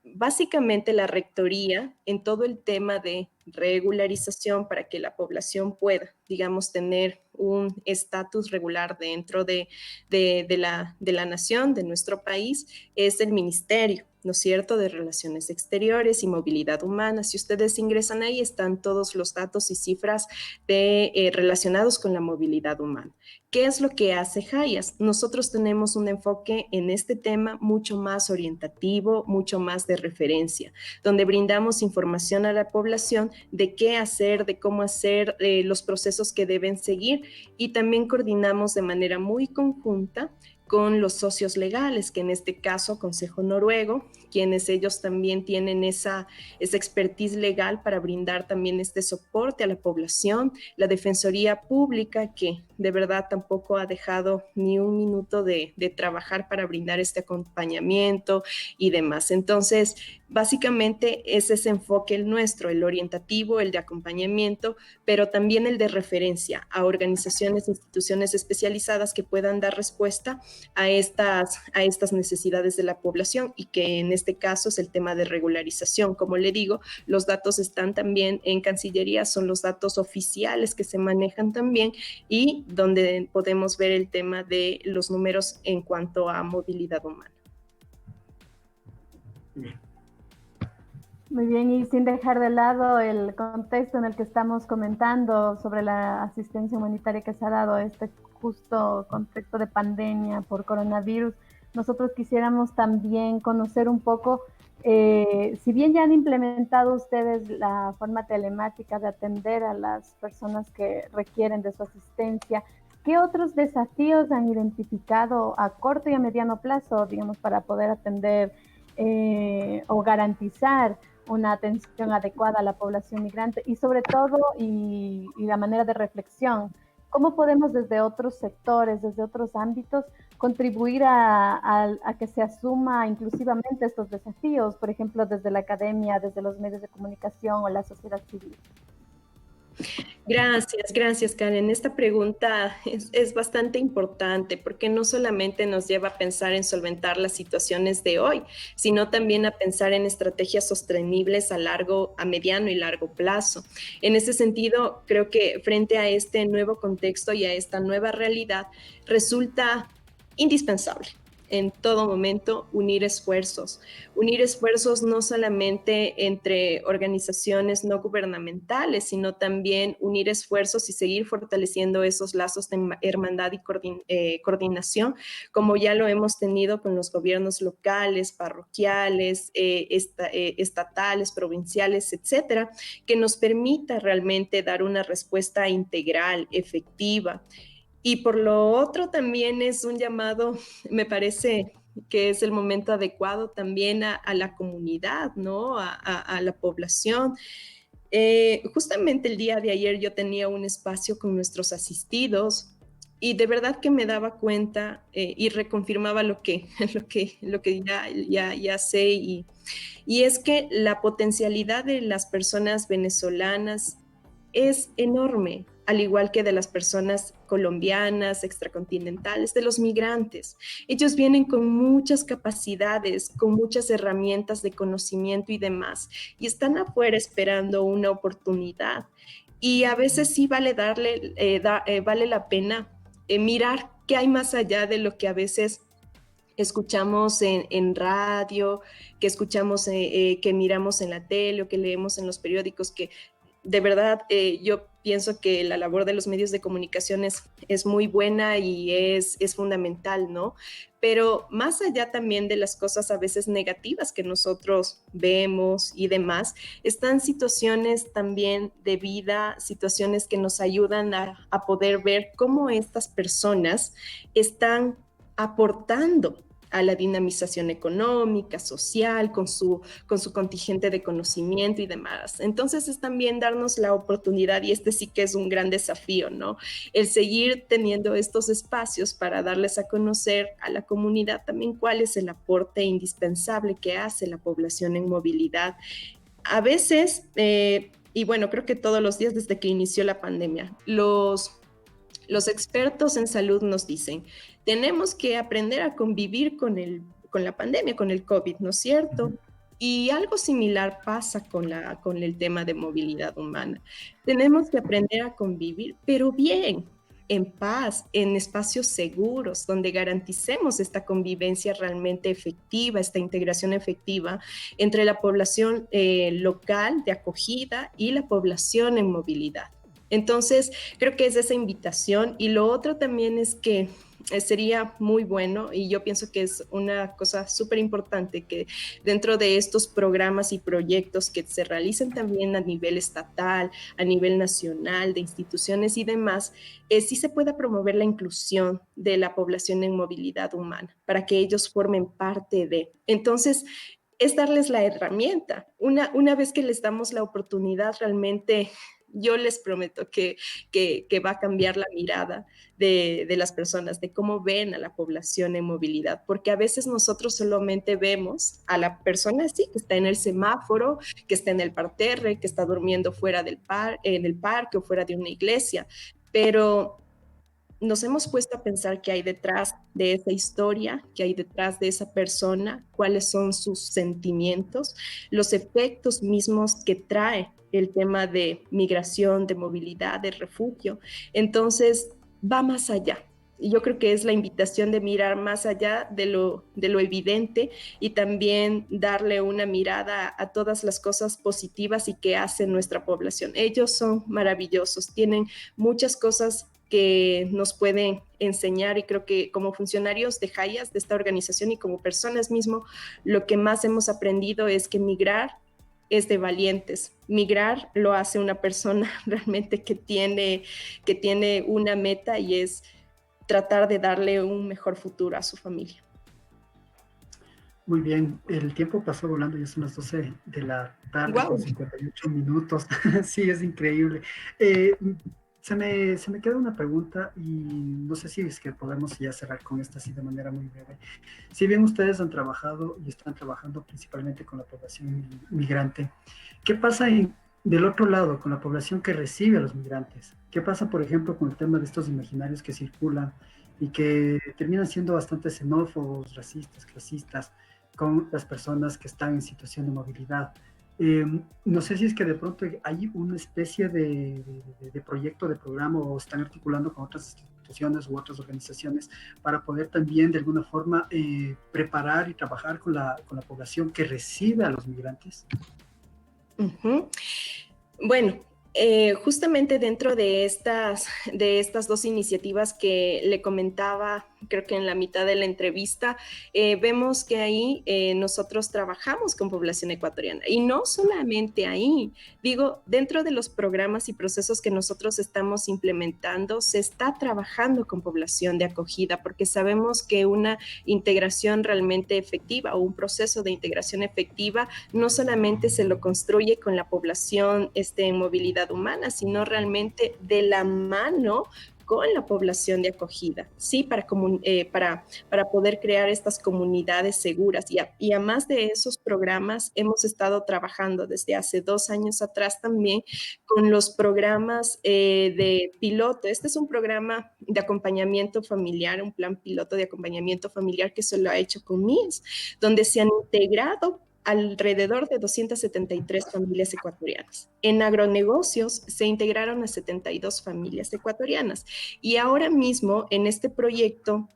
básicamente la rectoría en todo el tema de regularización para que la población pueda, digamos, tener un estatus regular dentro de la nación, de nuestro país, es el Ministerio, ¿no es cierto?, de Relaciones Exteriores y Movilidad Humana. Si ustedes ingresan ahí, están todos los datos y cifras relacionados con la movilidad humana. ¿Qué es lo que hace Hayas? Nosotros tenemos un enfoque en este tema mucho más orientativo, mucho más de referencia, donde brindamos información a la población de qué hacer, de cómo hacer, los procesos que deben seguir y también coordinamos de manera muy conjunta con los socios legales, que en este caso Consejo Noruego, quienes ellos también tienen esa expertise legal para brindar también este soporte a la población, la Defensoría Pública, que de verdad tampoco ha dejado ni un minuto de trabajar para brindar este acompañamiento y demás. Entonces, básicamente es ese enfoque el nuestro, el orientativo, el de acompañamiento, pero también el de referencia a organizaciones, instituciones especializadas que puedan dar respuesta a estas necesidades de la población, y que en este caso es el tema de regularización. Como le digo, los datos están también en Cancillería, son los datos oficiales que se manejan también, y donde podemos ver el tema de los números en cuanto a movilidad humana. Muy bien, y sin dejar de lado el contexto en el que estamos comentando sobre la asistencia humanitaria que se ha dado, este justo contexto de pandemia por coronavirus, nosotros quisiéramos también conocer un poco, si bien ya han implementado ustedes la forma telemática de atender a las personas que requieren de su asistencia, ¿qué otros desafíos han identificado a corto y a mediano plazo, digamos, para poder atender o garantizar una atención adecuada a la población migrante? Y sobre todo, y la manera de reflexión, ¿cómo podemos desde otros sectores, desde otros ámbitos, contribuir a que se asuma inclusivamente estos desafíos, por ejemplo, desde la academia, desde los medios de comunicación o la sociedad civil? Gracias, Karen. Esta pregunta es bastante importante, porque no solamente nos lleva a pensar en solventar las situaciones de hoy, sino también a pensar en estrategias sostenibles a mediano y largo plazo. En ese sentido, creo que frente a este nuevo contexto y a esta nueva realidad, resulta indispensable en todo momento unir esfuerzos no solamente entre organizaciones no gubernamentales, sino también unir esfuerzos y seguir fortaleciendo esos lazos de hermandad y coordinación, como ya lo hemos tenido con los gobiernos locales, parroquiales, estatales, provinciales, etcétera, que nos permita realmente dar una respuesta integral, efectiva. Y por lo otro también es un llamado, me parece que es el momento adecuado también a la comunidad, ¿no? A la población. Justamente el día de ayer yo tenía un espacio con nuestros asistidos, y de verdad que me daba cuenta y reconfirmaba lo que ya sé, y es que la potencialidad de las personas venezolanas es enorme, al igual que de las personas colombianas, extracontinentales, de los migrantes. Ellos vienen con muchas capacidades, con muchas herramientas de conocimiento y demás, y están afuera esperando una oportunidad. Y a veces sí vale vale la pena mirar qué hay más allá de lo que a veces escuchamos en radio, que escuchamos, que miramos en la tele o que leemos en los periódicos, que de verdad yo pienso que la labor de los medios de comunicación es muy buena y es fundamental, ¿no? Pero más allá también de las cosas a veces negativas que nosotros vemos y demás, están situaciones también de vida, situaciones que nos ayudan a poder ver cómo estas personas están aportando a la dinamización económica, social, con su contingente de conocimiento y demás. Entonces es también darnos la oportunidad, y este sí que es un gran desafío, ¿no? El seguir teniendo estos espacios para darles a conocer a la comunidad también cuál es el aporte indispensable que hace la población en movilidad. A veces, y bueno, creo que todos los días desde que inició la pandemia, los expertos en salud nos dicen, tenemos que aprender a convivir con la pandemia, con el COVID, ¿no es cierto? Y algo similar pasa con el tema de movilidad humana. Tenemos que aprender a convivir, pero bien, en paz, en espacios seguros, donde garanticemos esta convivencia realmente efectiva, esta integración efectiva entre la población local de acogida y la población en movilidad. Entonces, creo que es esa invitación. Y lo otro también es que sería muy bueno, y yo pienso que es una cosa súper importante que dentro de estos programas y proyectos que se realicen también a nivel estatal, a nivel nacional, de instituciones y demás, sí se pueda promover la inclusión de la población en movilidad humana para que ellos formen parte de. Entonces, es darles la herramienta. Una vez que les damos la oportunidad, realmente yo les prometo que va a cambiar la mirada de las personas, de cómo ven a la población en movilidad, porque a veces nosotros solamente vemos a la persona así, que está en el semáforo, que está en el parterre, que está durmiendo fuera en el parque o fuera de una iglesia, pero nos hemos puesto a pensar qué hay detrás de esa historia, qué hay detrás de esa persona, cuáles son sus sentimientos, los efectos mismos que trae el tema de migración, de movilidad, de refugio. Entonces, va más allá. Y yo creo que es la invitación de mirar más allá de lo evidente y también darle una mirada a todas las cosas positivas y que hace nuestra población. Ellos son maravillosos, tienen muchas cosas que nos pueden enseñar, y creo que como funcionarios de Hayas, de esta organización, y como personas mismo, lo que más hemos aprendido es que migrar es de valientes. Migrar lo hace una persona realmente que tiene una meta, y es tratar de darle un mejor futuro a su familia. Muy bien, el tiempo pasó volando, ya son las 12 de la tarde Wow. con 58 minutos. Sí, es increíble. Se me queda una pregunta y no sé si es que podemos ya cerrar con esta así de manera muy breve. Si bien ustedes han trabajado y están trabajando principalmente con la población migrante, ¿qué pasa del otro lado con la población que recibe a los migrantes? ¿Qué pasa, por ejemplo, con el tema de estos imaginarios que circulan y que terminan siendo bastante xenófobos, racistas, clasistas, con las personas que están en situación de movilidad? No sé si es que de pronto hay una especie de proyecto, de programa, o están articulando con otras instituciones u otras organizaciones para poder también de alguna forma preparar y trabajar con la población que recibe a los migrantes. Uh-huh. Bueno, justamente dentro de estas dos iniciativas que le comentaba, creo que en la mitad de la entrevista, vemos que ahí nosotros trabajamos con población ecuatoriana, y no solamente ahí, digo, dentro de los programas y procesos que nosotros estamos implementando, se está trabajando con población de acogida, porque sabemos que una integración realmente efectiva, o un proceso de integración efectiva, no solamente se lo construye con la población en movilidad humana, sino realmente de la mano con la población de acogida, ¿sí? Para poder crear estas comunidades seguras. Y a más de esos programas, hemos estado trabajando desde hace 2 años atrás también con los programas de piloto. Este es un programa de acompañamiento familiar, un plan piloto de acompañamiento familiar que se lo ha hecho con MIS, donde se han integrado alrededor de 273 familias ecuatorianas. En agronegocios se integraron a 72 familias ecuatorianas. Y ahora mismo, en este proyecto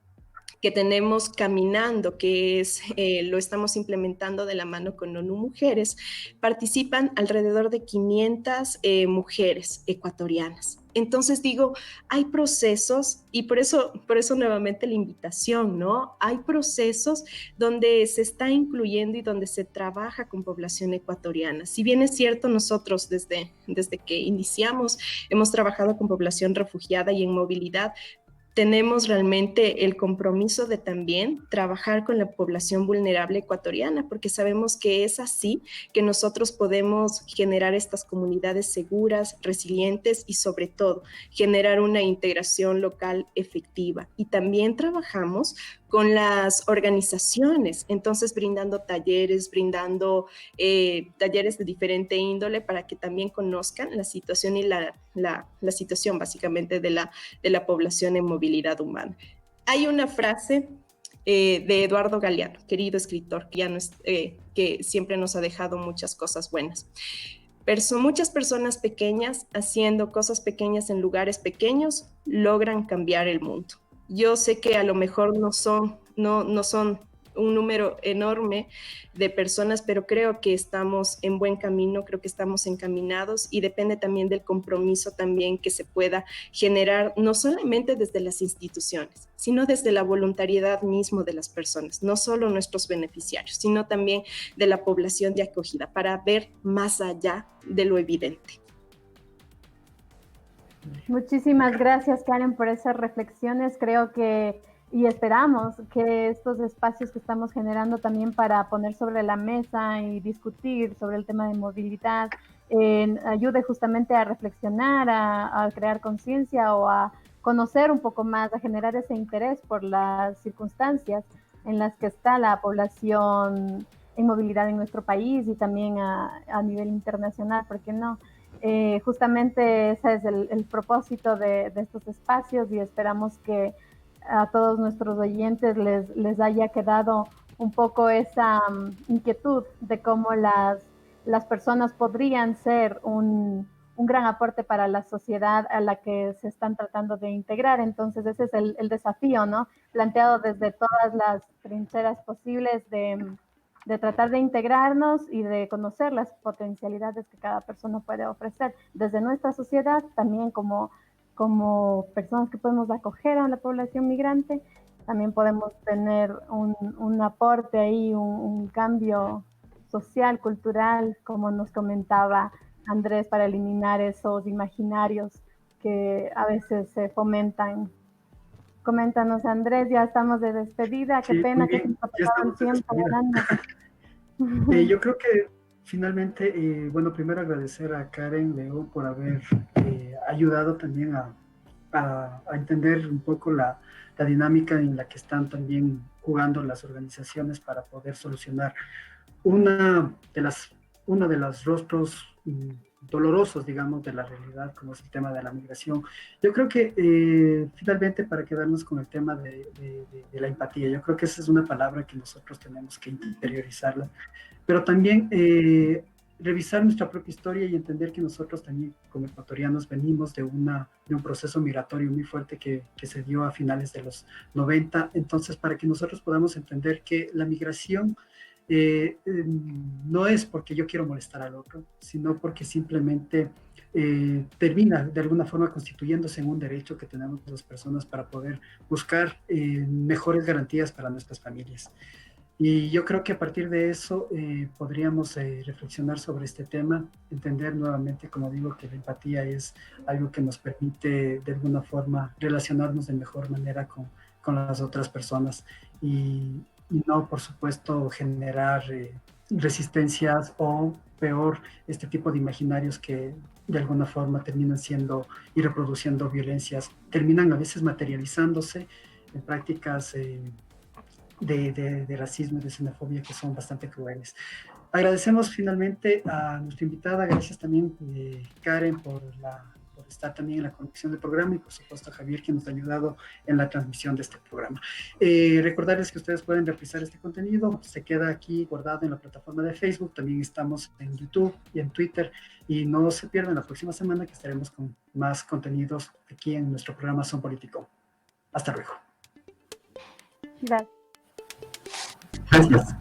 que tenemos caminando, que lo estamos implementando de la mano con ONU Mujeres, participan alrededor de 500 mujeres ecuatorianas. Entonces digo, hay procesos, y por eso nuevamente la invitación, ¿no? Hay procesos donde se está incluyendo y donde se trabaja con población ecuatoriana. Si bien es cierto, nosotros desde que iniciamos hemos trabajado con población refugiada y en movilidad, tenemos realmente el compromiso de también trabajar con la población vulnerable ecuatoriana, porque sabemos que es así que nosotros podemos generar estas comunidades seguras, resilientes, y sobre todo generar una integración local efectiva. Y también trabajamos con las organizaciones, entonces brindando talleres, talleres de diferente índole, para que también conozcan la situación y la situación básicamente de la población en movilidad humana. Hay una frase de Eduardo Galeano, querido escritor, que, ya no es, que siempre nos ha dejado muchas cosas buenas. Muchas personas pequeñas haciendo cosas pequeñas en lugares pequeños logran cambiar el mundo. Yo sé que a lo mejor no son un número enorme de personas, pero creo que estamos en buen camino, creo que estamos encaminados y depende también del compromiso también que se pueda generar, no solamente desde las instituciones, sino desde la voluntariedad mismo de las personas, no solo nuestros beneficiarios, sino también de la población de acogida, para ver más allá de lo evidente. Muchísimas gracias, Karen, por esas reflexiones. Creo que y esperamos que estos espacios que estamos generando también para poner sobre la mesa y discutir sobre el tema de movilidad ayude justamente a reflexionar, a crear conciencia o a conocer un poco más, a generar ese interés por las circunstancias en las que está la población en movilidad en nuestro país y también a nivel internacional, ¿por qué no? Justamente ese es el propósito de estos espacios y esperamos que a todos nuestros oyentes les haya quedado un poco esa inquietud de cómo las personas podrían ser un gran aporte para la sociedad a la que se están tratando de integrar. Entonces ese es el desafío, ¿no? Planteado desde todas las trincheras posibles de tratar de integrarnos y de conocer las potencialidades que cada persona puede ofrecer desde nuestra sociedad, también como personas que podemos acoger a la población migrante, también podemos tener un aporte ahí, un cambio social, cultural, como nos comentaba Andrés, para eliminar esos imaginarios que a veces se fomentan. Coméntanos, Andrés, ya estamos de despedida, qué Sí, pena muy que se bien, nos ha ya pasado el estamos de tiempo despedida. volando. Yo creo que finalmente, bueno, primero agradecer a Karen Leo por haber ayudado también a entender un poco la dinámica en la que están también jugando las organizaciones para poder solucionar una uno de los rostros dolorosos, digamos, de la realidad, como es el tema de la migración. Yo creo que finalmente, para quedarnos con el tema de la empatía, yo creo que esa es una palabra que nosotros tenemos que interiorizarla, pero también revisar nuestra propia historia y entender que nosotros también como ecuatorianos venimos de un proceso migratorio muy fuerte que se dio a finales de los 90. Entonces, para que nosotros podamos entender que la migración no es porque yo quiero molestar al otro, sino porque simplemente termina de alguna forma constituyéndose en un derecho que tenemos las personas para poder buscar mejores garantías para nuestras familias. Y yo creo que a partir de eso podríamos reflexionar sobre este tema, entender nuevamente, como digo, que la empatía es algo que nos permite de alguna forma relacionarnos de mejor manera con las otras personas y no, por supuesto, generar resistencias o peor, este tipo de imaginarios que de alguna forma terminan siendo y reproduciendo violencias, terminan a veces materializándose en prácticas de racismo y de xenofobia que son bastante crueles. Agradecemos finalmente a nuestra invitada, gracias también Karen por estar también en la conexión del programa y por supuesto a Javier que nos ha ayudado en la transmisión de este programa. Recordarles que ustedes pueden reprisar este contenido, se queda aquí guardado en la plataforma de Facebook, también estamos en YouTube y en Twitter y no se pierdan la próxima semana que estaremos con más contenidos aquí en nuestro programa Son Político. Hasta luego. Gracias. Gracias.